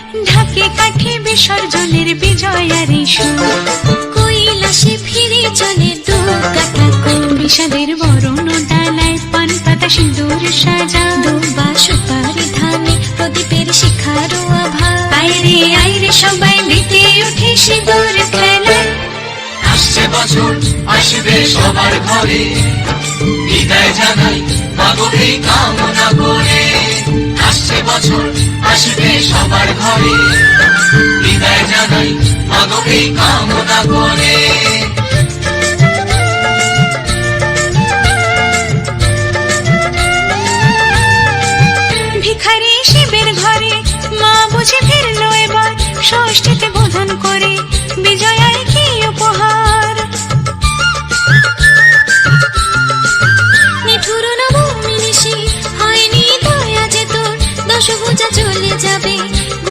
ঢাকে কাঠে বিসর্জনের বিজয়ারি সুর, কৈলাসে ফিরে চলে দু কাটা বিষাদের বরণ ডালায় পান পাতা সিঁদুর সাজা, দুবা সুপারি ধানে প্রদীপের শিখার আভা, আইরে আইরে সবাই মেতে উঠে সিঁদুর খেলায়। আসছে বছর আসবে সবার ঘরে, বিদায় জানাই মাগো এই কামনা করে। আসছে বছর আসবে সবার ঘরে, বিদায় জানাই মাগো এই কামনা করে। ভিখারি শিবের ঘরে মা বুঝে ফিরলো এবার, ষষ্ঠীতে